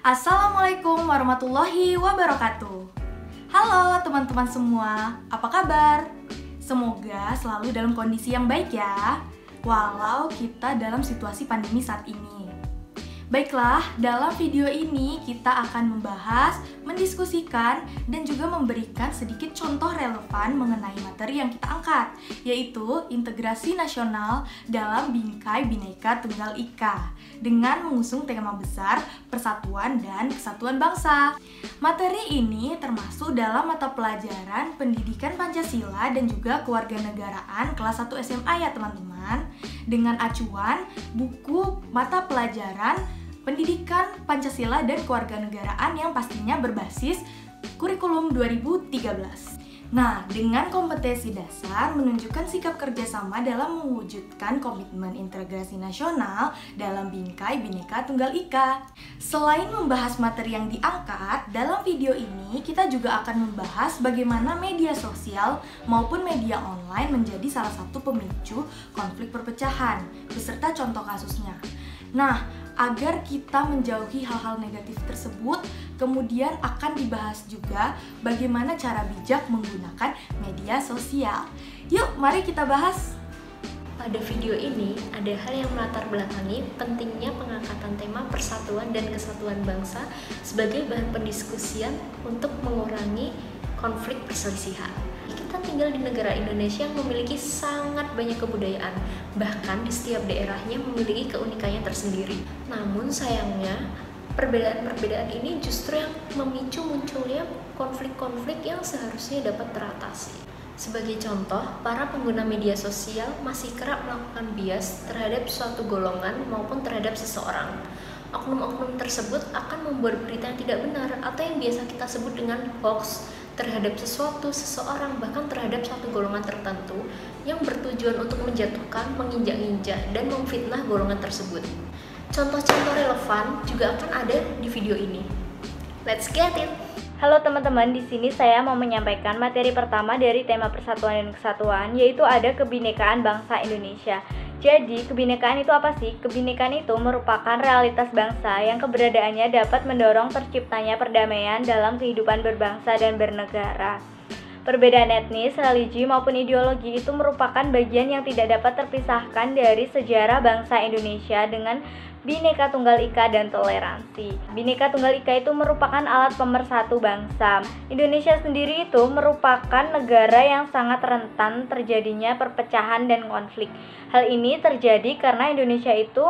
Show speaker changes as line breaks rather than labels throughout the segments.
Assalamualaikum warahmatullahi wabarakatuh. Halo teman-teman semua, apa kabar? Semoga selalu dalam kondisi yang baik ya, walau kita dalam situasi pandemi saat ini. Baiklah, dalam video ini kita akan membahas, mendiskusikan, dan juga memberikan sedikit contoh relevan mengenai materi yang kita angkat, yaitu integrasi nasional dalam Bingkai Bhinneka Tunggal Ika, dengan mengusung tema besar Persatuan dan Kesatuan Bangsa. Materi ini termasuk dalam mata pelajaran Pendidikan Pancasila dan juga Kewarganegaraan kelas 1 SMA ya teman-teman, dengan acuan buku mata pelajaran Pendidikan Pancasila dan Kewarganegaraan yang pastinya berbasis kurikulum 2013. Nah, dengan kompetensi dasar menunjukkan sikap kerjasama dalam mewujudkan komitmen integrasi nasional dalam Bingkai Bhinneka Tunggal Ika. Selain membahas materi yang diangkat, dalam video ini kita juga akan membahas bagaimana media sosial maupun media online menjadi salah satu pemicu konflik perpecahan, beserta contoh kasusnya. Nah, agar kita menjauhi hal-hal negatif tersebut, kemudian akan dibahas juga bagaimana cara bijak menggunakan media sosial. Yuk, mari kita bahas.
Pada video ini, ada hal yang melatar belakangi pentingnya pengangkatan tema persatuan dan kesatuan bangsa sebagai bahan pendiskusian untuk mengurangi konflik perselisihan. Kita tinggal di negara Indonesia yang memiliki sangat banyak kebudayaan, bahkan di setiap daerahnya memiliki keunikannya tersendiri. Namun sayangnya, perbedaan-perbedaan ini justru yang memicu munculnya konflik-konflik yang seharusnya dapat teratasi. Sebagai contoh, para pengguna media sosial masih kerap melakukan bias terhadap suatu golongan maupun terhadap seseorang. Oknum-oknum tersebut akan membuat berita yang tidak benar atau yang biasa kita sebut dengan hoax terhadap sesuatu, seseorang, bahkan terhadap suatu golongan tertentu yang bertujuan untuk menjatuhkan, menginjak-injak, dan memfitnah golongan tersebut. Contoh-contoh relevan juga akan ada di video ini. Let's get it!
Halo teman-teman, di sini saya mau menyampaikan materi pertama dari tema Persatuan dan Kesatuan, yaitu ada Kebinekaan Bangsa Indonesia. Jadi, kebinekaan itu apa sih? Kebinekaan itu merupakan realitas bangsa yang keberadaannya dapat mendorong terciptanya perdamaian dalam kehidupan berbangsa dan bernegara. Perbedaan etnis, religi, maupun ideologi itu merupakan bagian yang tidak dapat terpisahkan dari sejarah bangsa Indonesia dengan Bhinneka Tunggal Ika dan toleransi. Bhinneka Tunggal Ika itu merupakan alat pemersatu bangsa. Indonesia sendiri itu merupakan negara yang sangat rentan terjadinya perpecahan dan konflik. Hal ini terjadi karena Indonesia itu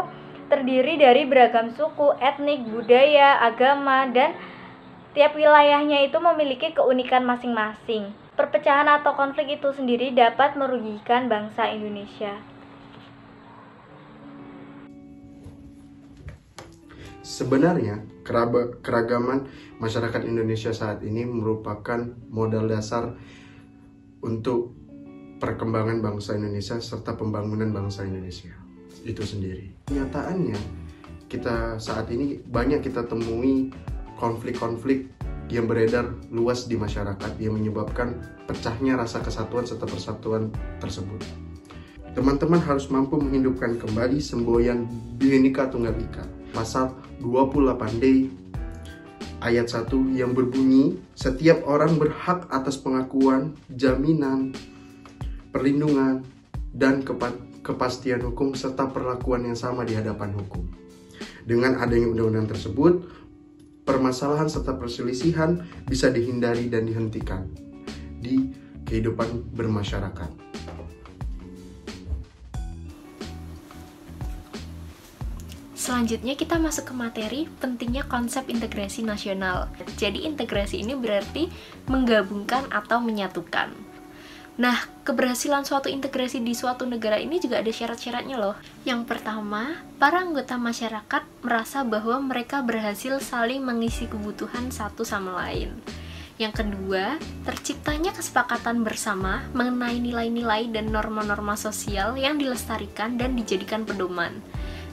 terdiri dari beragam suku, etnik, budaya, agama, dan tiap wilayahnya itu memiliki keunikan masing-masing. Perpecahan atau konflik itu sendiri dapat merugikan bangsa Indonesia.
Sebenarnya, keragaman masyarakat Indonesia saat ini merupakan modal dasar untuk perkembangan bangsa Indonesia serta pembangunan bangsa Indonesia itu sendiri. Kenyataannya, kita saat ini banyak kita temui konflik-konflik yang beredar luas di masyarakat yang menyebabkan pecahnya rasa kesatuan serta persatuan tersebut. Teman-teman harus mampu menghidupkan kembali semboyan Bhinneka Tunggal Ika. Pasal 28D ayat 1 yang berbunyi, setiap orang berhak atas pengakuan, jaminan, perlindungan, dan kepastian hukum serta perlakuan yang sama di hadapan hukum. Dengan adanya undang-undang tersebut, permasalahan serta perselisihan bisa dihindari dan dihentikan di kehidupan bermasyarakat.
Selanjutnya kita masuk ke materi pentingnya konsep integrasi nasional. Jadi integrasi ini berarti menggabungkan atau menyatukan. Nah, keberhasilan suatu integrasi di suatu negara ini juga ada syarat-syaratnya loh. Yang pertama, para anggota masyarakat merasa bahwa mereka berhasil saling mengisi kebutuhan satu sama lain. Yang kedua, terciptanya kesepakatan bersama mengenai nilai-nilai dan norma-norma sosial yang dilestarikan dan dijadikan pedoman.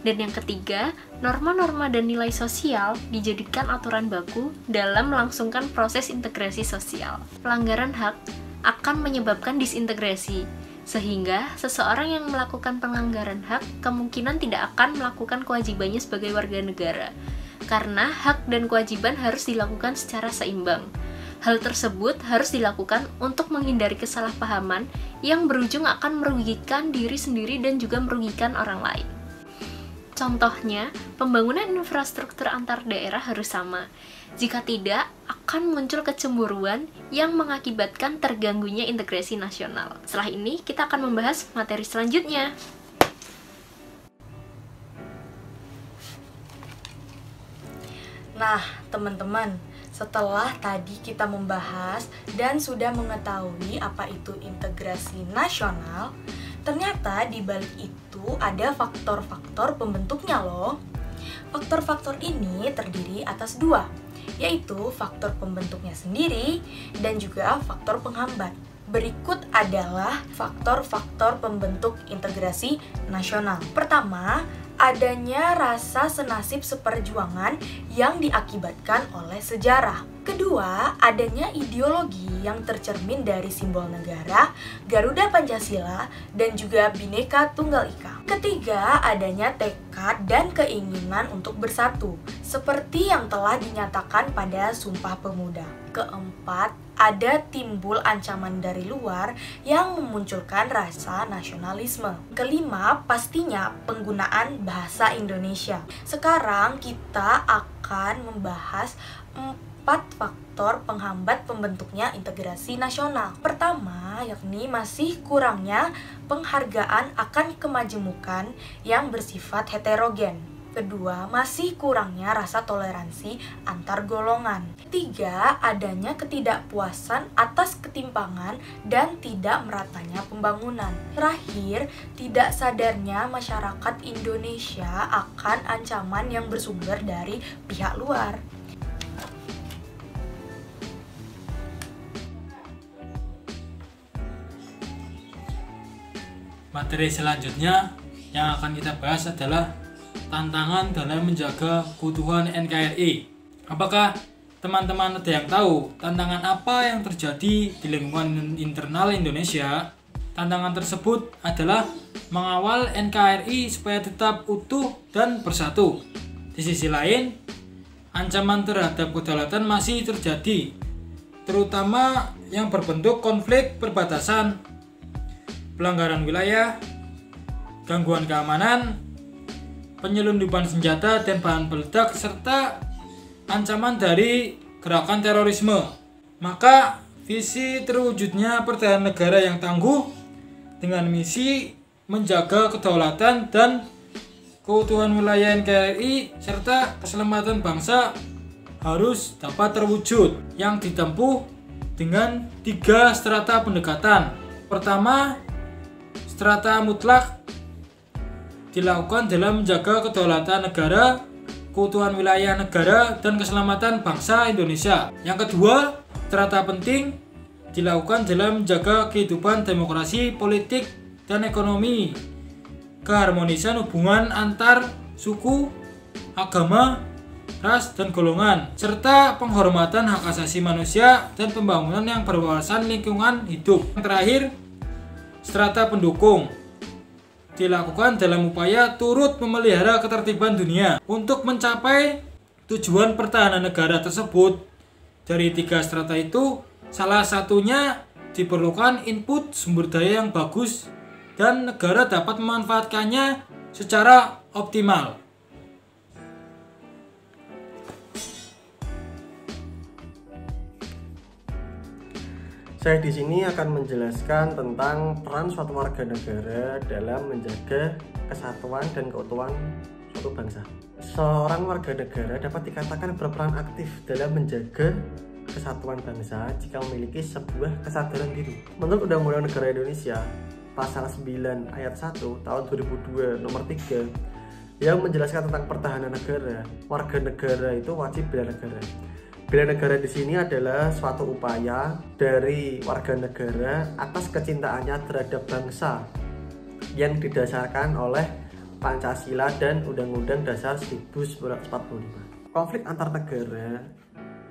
Dan yang ketiga, norma-norma dan nilai sosial dijadikan aturan baku dalam melangsungkan proses integrasi sosial. Pelanggaran hak akan menyebabkan disintegrasi, sehingga seseorang yang melakukan pelanggaran hak kemungkinan tidak akan melakukan kewajibannya sebagai warga negara. karena hak dan kewajiban harus dilakukan secara seimbang. Hal tersebut harus dilakukan untuk menghindari kesalahpahaman yang berujung akan merugikan diri sendiri dan juga merugikan orang lain. Contohnya, pembangunan infrastruktur antar daerah harus sama. Jika tidak, akan muncul kecemburuan yang mengakibatkan terganggunya integrasi nasional. Setelah ini, kita akan membahas materi selanjutnya.
Nah, teman-teman, setelah tadi kita membahas dan sudah mengetahui apa itu integrasi nasional, ternyata di balik itu ada faktor-faktor pembentuknya loh. Faktor-faktor ini terdiri atas dua, yaitu faktor pembentuknya sendiri dan juga faktor penghambat. Berikut adalah faktor-faktor pembentuk integrasi nasional. Pertama, adanya rasa senasib seperjuangan yang diakibatkan oleh sejarah. Kedua, adanya ideologi yang tercermin dari simbol negara, Garuda Pancasila, dan juga Bhinneka Tunggal Ika. Ketiga, adanya tekad dan keinginan untuk bersatu, seperti yang telah dinyatakan pada Sumpah Pemuda. Keempat, ada timbul ancaman dari luar yang memunculkan rasa nasionalisme. Kelima, pastinya penggunaan bahasa Indonesia. Sekarang kita akan membahas 4 faktor penghambat pembentuknya integrasi nasional. Pertama, yakni masih kurangnya penghargaan akan kemajemukan yang bersifat heterogen. Kedua, masih kurangnya rasa toleransi antar golongan. Tiga, adanya ketidakpuasan atas ketimpangan dan tidak meratanya pembangunan. Terakhir, tidak sadarnya masyarakat Indonesia akan ancaman yang bersumber dari pihak luar.
Materi selanjutnya yang akan kita bahas adalah tantangan dalam menjaga keutuhan NKRI. Apakah teman-teman ada yang tahu tantangan apa yang terjadi di lingkungan internal Indonesia? Tantangan tersebut adalah mengawal NKRI supaya tetap utuh dan bersatu. Di sisi lain, ancaman terhadap kedaulatan masih terjadi, terutama yang berbentuk konflik perbatasan, pelanggaran wilayah, gangguan keamanan, penyelundupan senjata dan bahan peledak, serta ancaman dari gerakan terorisme. Maka visi terwujudnya pertahanan negara yang tangguh dengan misi menjaga kedaulatan dan keutuhan wilayah NKRI serta keselamatan bangsa harus dapat terwujud, yang ditempuh dengan 3 strata pendekatan. Pertama, strata mutlak dilakukan dalam menjaga kedaulatan negara, keutuhan wilayah negara, dan keselamatan bangsa Indonesia. Yang kedua, strata penting dilakukan dalam menjaga kehidupan demokrasi, politik, dan ekonomi, keharmonisan hubungan antar suku, agama, ras, dan golongan, serta penghormatan hak asasi manusia dan pembangunan yang berwawasan lingkungan hidup. Yang terakhir, strata pendukung dilakukan dalam upaya turut memelihara ketertiban dunia. Untuk mencapai tujuan pertahanan negara tersebut, dari 3 strata itu, salah satunya diperlukan input sumber daya yang bagus dan negara dapat memanfaatkannya secara optimal.
Saya di sini akan menjelaskan tentang peran suatu warga negara dalam menjaga kesatuan dan keutuhan suatu bangsa. Seorang warga negara dapat dikatakan berperan aktif dalam menjaga kesatuan bangsa jika memiliki sebuah kesadaran diri. Menurut Undang-Undang Negara Indonesia, Pasal 9 Ayat 1 tahun 2002 nomor 3 yang menjelaskan tentang pertahanan negara, warga negara itu wajib bela negara. Bela negara di sini adalah suatu upaya dari warga negara atas kecintaannya terhadap bangsa yang didasarkan oleh Pancasila dan Undang-Undang Dasar 1945. Konflik antar negara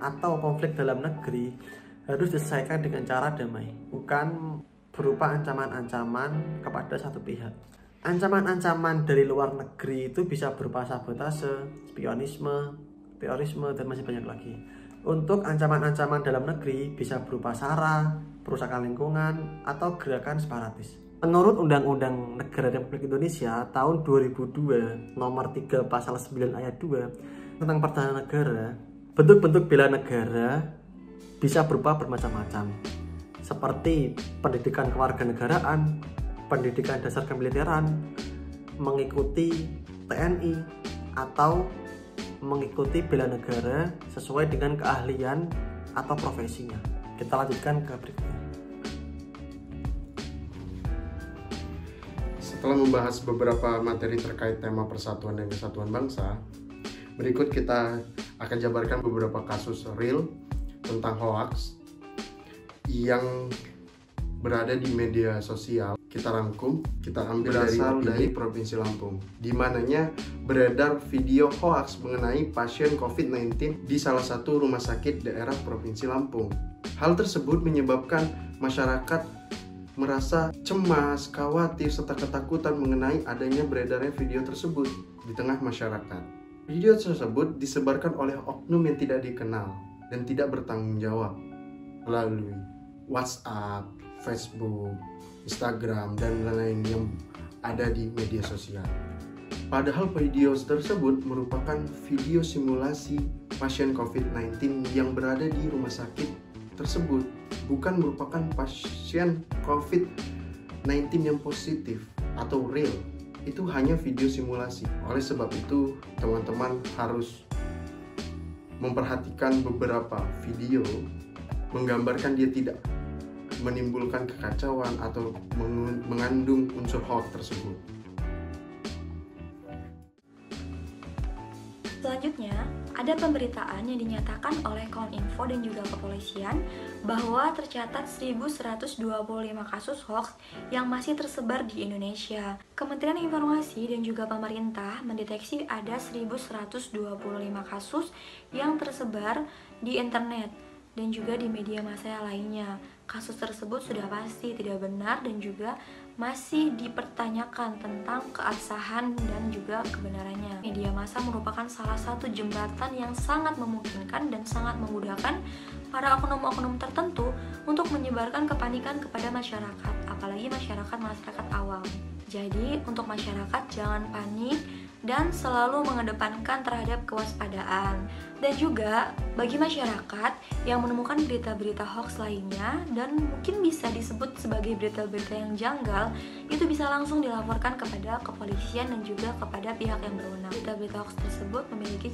atau konflik dalam negeri harus diselesaikan dengan cara damai, bukan berupa ancaman-ancaman kepada satu pihak. Ancaman-ancaman dari luar negeri itu bisa berupa sabotase, spionisme, terorisme, dan masih banyak lagi. Untuk ancaman-ancaman dalam negeri bisa berupa SARA, perusakan lingkungan, atau gerakan separatis. Menurut Undang-Undang Negara Republik Indonesia tahun 2002 nomor 3 pasal 9 ayat 2 tentang pertahanan negara, bentuk-bentuk bela negara bisa berupa bermacam-macam, seperti pendidikan kewarganegaraan, pendidikan dasar kemiliteran, mengikuti TNI, atau mengikuti bela negara sesuai dengan keahlian atau profesinya. Kita lanjutkan ke berikutnya.
Setelah membahas beberapa materi terkait tema persatuan dan kesatuan bangsa, berikut kita akan jabarkan beberapa kasus real tentang hoax yang berada di media sosial. Kita rangkum, kita ambil dari Provinsi Lampung, di mananya beredar video hoaks mengenai pasien COVID-19 di salah satu rumah sakit daerah Provinsi Lampung. Hal tersebut menyebabkan masyarakat merasa cemas, khawatir, serta ketakutan mengenai adanya beredarnya video tersebut di tengah masyarakat. Video tersebut disebarkan oleh oknum yang tidak dikenal dan tidak bertanggung jawab melalui WhatsApp, Facebook, Instagram, dan lain-lain yang ada di media sosial. Padahal video tersebut merupakan video simulasi pasien COVID-19 yang berada di rumah sakit tersebut, bukan merupakan pasien COVID-19 yang positif atau real. Itu hanya video simulasi. Oleh sebab itu, teman-teman harus memperhatikan beberapa video menggambarkan dia tidak menimbulkan kekacauan atau mengandung unsur hoax tersebut.
Selanjutnya, ada pemberitaan yang dinyatakan oleh Kominfo dan juga kepolisian bahwa tercatat 1.125 kasus hoax yang masih tersebar di Indonesia. Kementerian Informasi dan juga pemerintah mendeteksi ada 1.125 kasus yang tersebar di internet dan juga di media massa lainnya. Kasus tersebut sudah pasti tidak benar dan juga masih dipertanyakan tentang keabsahan dan juga kebenarannya. Media massa merupakan salah satu jembatan yang sangat memungkinkan dan sangat memudahkan para oknum-oknum tertentu untuk menyebarkan kepanikan kepada masyarakat, apalagi masyarakat awam. Jadi, untuk masyarakat jangan panik dan selalu mengedepankan terhadap kewaspadaan. Dan juga bagi masyarakat yang menemukan berita-berita hoax lainnya dan mungkin bisa disebut sebagai berita-berita yang janggal, itu bisa langsung dilaporkan kepada kepolisian dan juga kepada pihak yang berwenang. Berita-berita hoax tersebut memiliki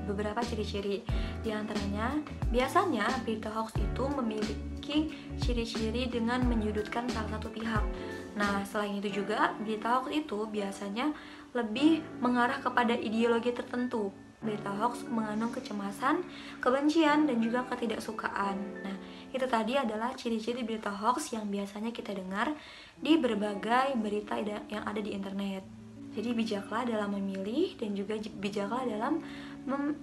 beberapa ciri-ciri. Di antaranya, biasanya berita hoax itu memiliki ciri-ciri dengan menyudutkan salah satu pihak. Nah, selain itu juga, berita hoax itu biasanya lebih mengarah kepada ideologi tertentu. Berita hoax mengandung kecemasan, kebencian, dan juga ketidaksukaan. Nah, itu tadi adalah ciri-ciri berita hoax yang biasanya kita dengar di berbagai berita yang ada di internet. Jadi bijaklah dalam memilih dan juga bijaklah dalam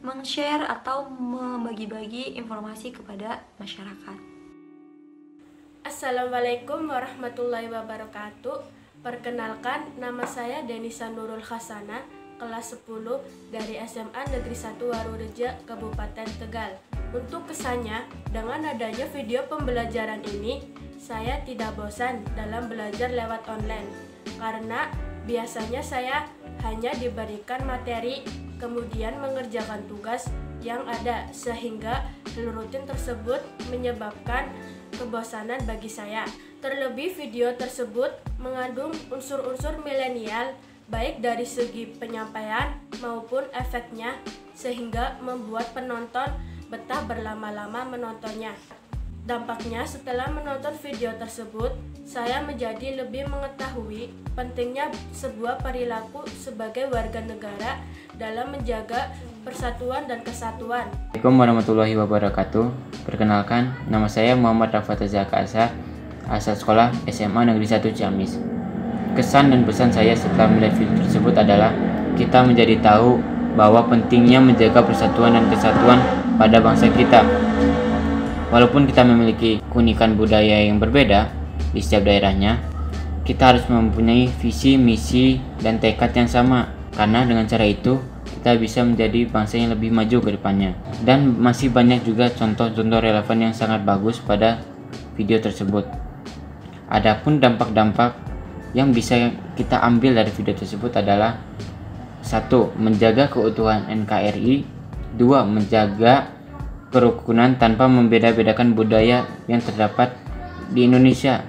men-share atau membagi-bagi informasi kepada masyarakat.
Assalamualaikum warahmatullahi wabarakatuh. Perkenalkan, nama saya Denisa Nurul Khasana, kelas 10 dari SMA Negeri 1 Warureja, Kabupaten Tegal. Untuk kesannya, dengan adanya video pembelajaran ini, saya tidak bosan dalam belajar lewat online. Karena biasanya saya hanya diberikan materi, kemudian mengerjakan tugas yang ada, sehingga rutin tersebut menyebabkan kebosanan bagi saya. Terlebih video tersebut mengandung unsur-unsur milenial, baik dari segi penyampaian maupun efeknya, sehingga membuat penonton betah berlama-lama menontonnya. Dampaknya, setelah menonton video tersebut, saya menjadi lebih mengetahui pentingnya sebuah perilaku sebagai warga negara dalam menjaga persatuan dan kesatuan.
Assalamualaikum warahmatullahi wabarakatuh. Perkenalkan, nama saya Muhammad Rafat Zaka Asa, asal sekolah SMA Negeri 1 Ciamis. Kesan dan pesan saya setelah melihat video tersebut adalah kita menjadi tahu bahwa pentingnya menjaga persatuan dan kesatuan pada bangsa kita. Walaupun kita memiliki keunikan budaya yang berbeda di setiap daerahnya, kita harus mempunyai visi, misi, dan tekad yang sama. Karena dengan cara itu, kita bisa menjadi bangsa yang lebih maju ke depannya. Dan masih banyak juga contoh-contoh relevan yang sangat bagus pada video tersebut. Adapun dampak-dampak yang bisa kita ambil dari video tersebut adalah 1. Menjaga keutuhan NKRI. 2. Menjaga kerukunan tanpa membeda-bedakan budaya yang terdapat di Indonesia.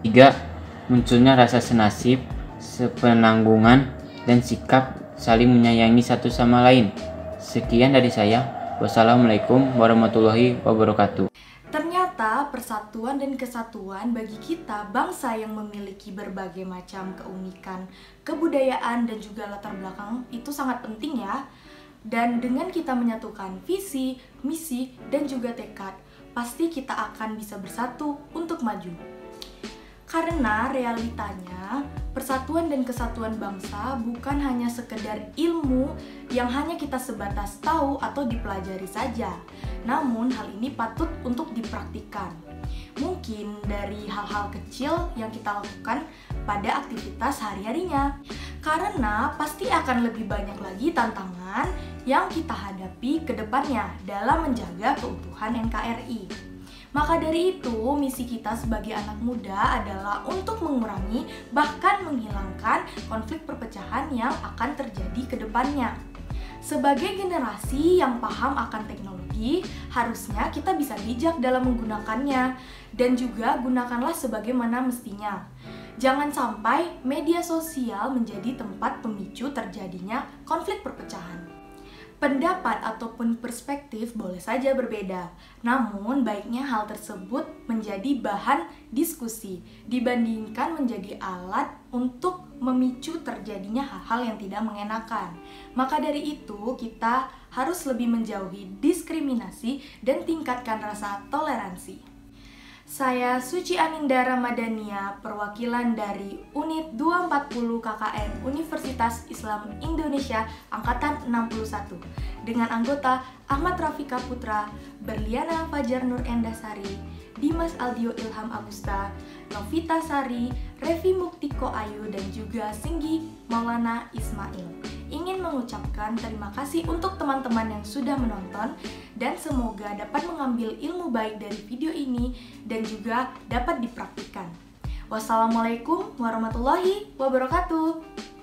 3. Munculnya rasa senasib, sepenanggungan, dan sikap saling menyayangi satu sama lain. Sekian dari saya. Wassalamualaikum warahmatullahi wabarakatuh.
Ternyata persatuan dan kesatuan bagi kita bangsa yang memiliki berbagai macam keunikan, kebudayaan, dan juga latar belakang itu sangat penting ya. Dan dengan kita menyatukan visi, misi, dan juga tekad, pasti kita akan bisa bersatu untuk maju. Karena realitanya, persatuan dan kesatuan bangsa bukan hanya sekedar ilmu yang hanya kita sebatas tahu atau dipelajari saja. Namun hal ini patut untuk dipraktikkan. Mungkin dari hal-hal kecil yang kita lakukan pada aktivitas hari-harinya. Karena pasti akan lebih banyak lagi tantangan yang kita hadapi ke depannya dalam menjaga keutuhan NKRI. Maka dari itu, misi kita sebagai anak muda adalah untuk mengurangi bahkan menghilangkan konflik perpecahan yang akan terjadi ke depannya. Sebagai generasi yang paham akan teknologi, harusnya kita bisa bijak dalam menggunakannya dan juga gunakanlah sebagaimana mestinya. Jangan sampai media sosial menjadi tempat pemicu terjadinya konflik perpecahan. Pendapat ataupun perspektif boleh saja berbeda, namun baiknya hal tersebut menjadi bahan diskusi dibandingkan menjadi alat untuk memicu terjadinya hal-hal yang tidak mengenakan. Maka dari itu, kita harus lebih menjauhi diskriminasi dan tingkatkan rasa toleransi. Saya Suci Aninda Ramadhania, perwakilan dari Unit 240 KKN Universitas Islam Indonesia Angkatan 61 dengan anggota Ahmad Rafika Putra, Berliana Fajar Nur Endasari, Dimas Aldio Ilham Agusta, Novita Sari, Revi Muktiko Ayu, dan juga Singgi Maulana Ismail. Ingin mengucapkan terima kasih untuk teman-teman yang sudah menonton dan semoga dapat mengambil ilmu baik dari video ini dan juga dapat dipraktikkan. Wassalamualaikum warahmatullahi wabarakatuh.